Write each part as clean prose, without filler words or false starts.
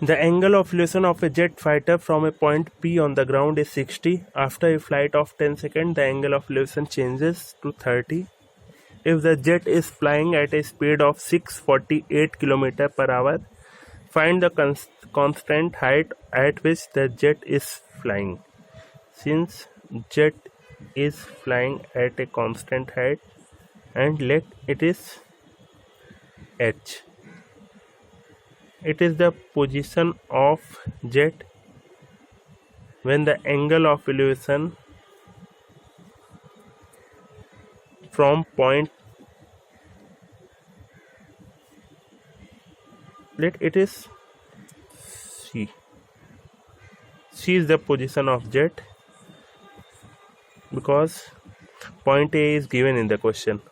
The angle of elevation of a jet fighter from a point P on the ground is 60. After a flight of 10 seconds, the angle of elevation changes to 30. If the jet is flying at a speed of 648 km per hour, find the constant height at which the jet is flying. Since jet is flying at a constant height and let it is h, it is the position of jet when the angle of elevation from point, let it is c, c is the position of jet because point A is given in the question.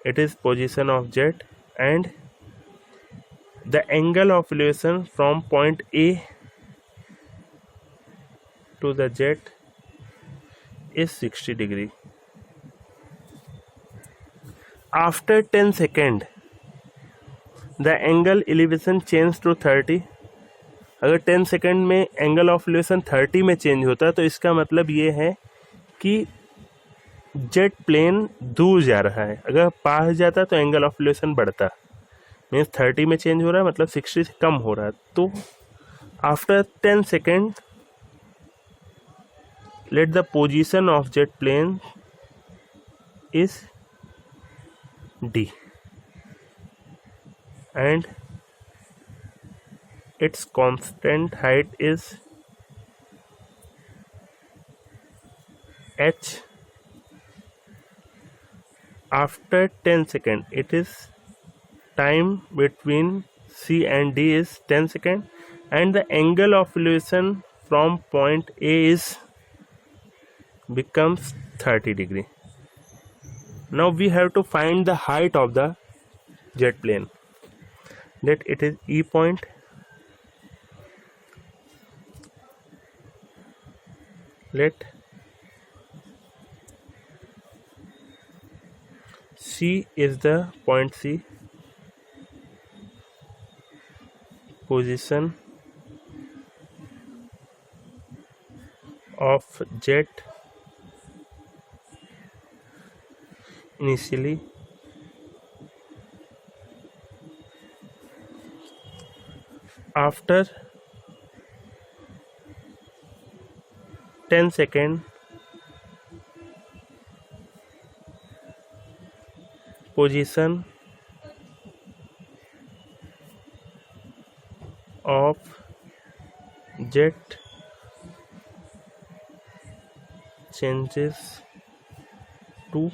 It is position of jet and the angle of elevation from point A to the jet is 60 degree. After 10 seconds, the angle elevation change to 30. अगर 10 second में angle of elevation 30 में change होता है तो इसका मतलब ये है कि जेट प्लेन दूर जा रहा है. अगर पास जाता तो एंगल ऑफ एलिवेशन बढ़ता. मीन्स 30 में चेंज हो रहा है मतलब 60 से कम हो रहा है. तो after 10 second let the position of jet plane is D and its constant height is h. After 10 seconds, it is time between C and D is 10 seconds and the angle of elevation from point A is becomes 30 degree. Now we have to find the height of the jet plane. Let it is E point. Let C is the point C, position of jet initially, after 10 seconds, position of jet changes to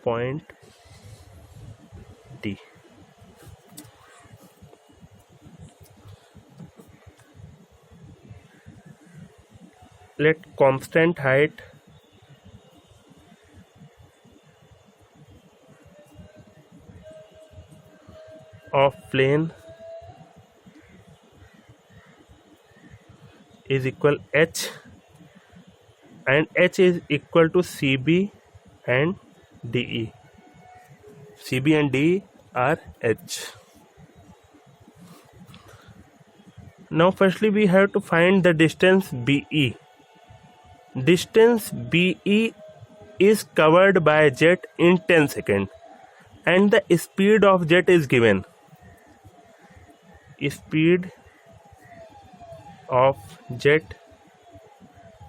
point D. Let constant height of plane is equal h and h is equal to CB and DE. CB and DE are h. Now firstly we have to find the distance BE. Distance BE is covered by jet in 10 seconds and the speed of jet is given. Speed of jet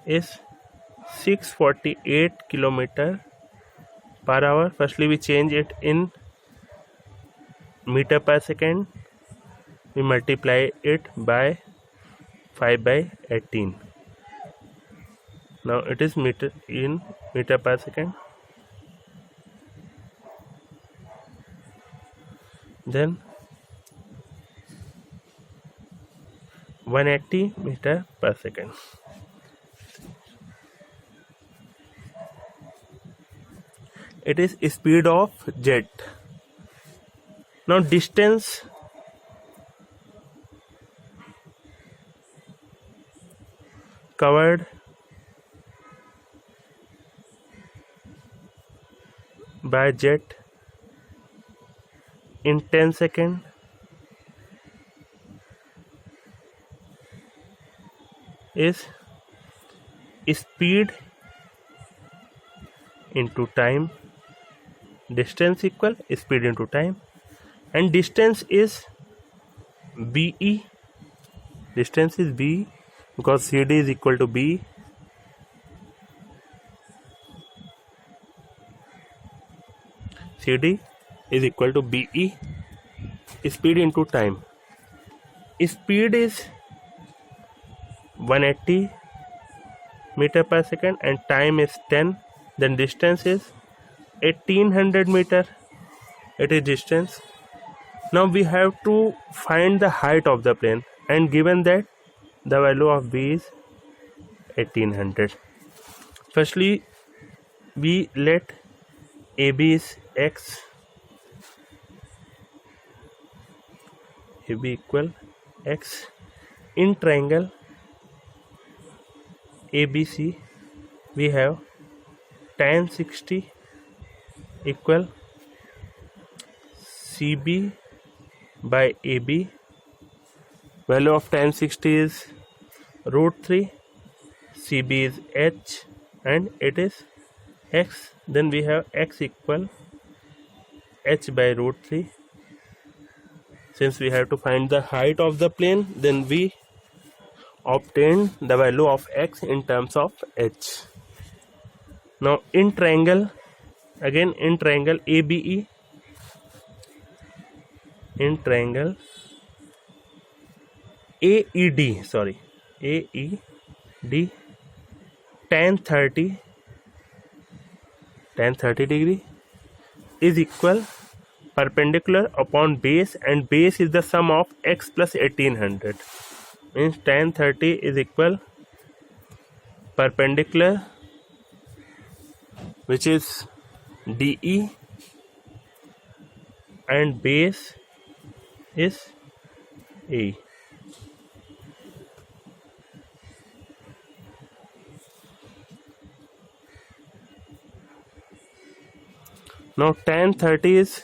is 648 km per hour. Firstly we change it in meter per second. We multiply it by 5 by 18. Now it is meter per second. Then 180 meter per second. It is speed of jet. Now distance covered by jet in 10 seconds is speed into time, distance equal speed into time, and distance is BE. Distance is B because CD is equal to B. CD is equal to BE, speed into time. Speed is 180 meter per second and time is 10. Then distance is 1800 meter. It is distance. Now we have to find the height of the plane, and given that the value of B is 1800. Firstly, we let AB is X, AB equal X. In triangle ABC we have tan 60 equal CB by AB. Value of tan 60 is root 3, CB is H and it is X. Then we have X equal H by root 3. Since we have to find the height of the plane, then we obtain the value of X in terms of H. Now in triangle, again in triangle ABE, in triangle AED, tan 30 degree is equal perpendicular upon base, and base is the sum of X plus 1800. Means tan 30 is equal perpendicular, which is DE, and base is A. Now tan 30 is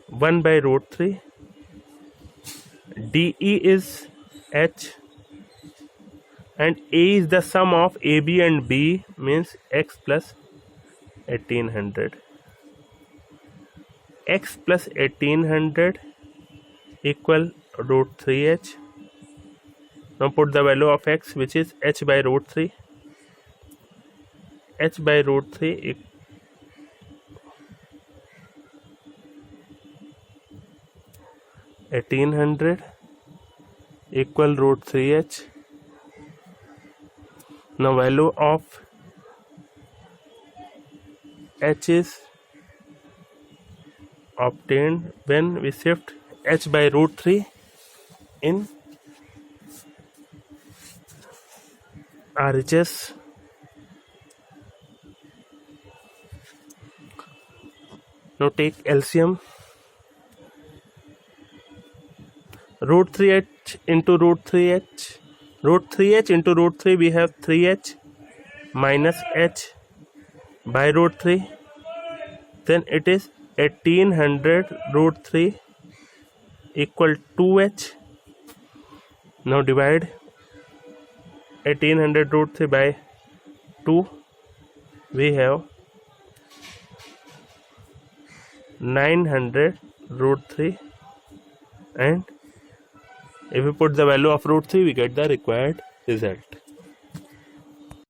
1 by root 3, DE is H, and A is the sum of AB and B, means X plus 1800. X plus 1800 equal root 3H. Now put the value of X, which is H by root 3. H by root 3 1800 equal root 3H. Now value of H is obtained when we shift H by root 3 in RHS. Now take LCM. Root 3H into root 3H. Root 3H into root 3, we have 3H minus H by root 3. Then it is 1800 root 3 equal 2H. Now divide 1800 root 3 by 2. We have 900 root 3, and if we put the value of root 3, we get the required result.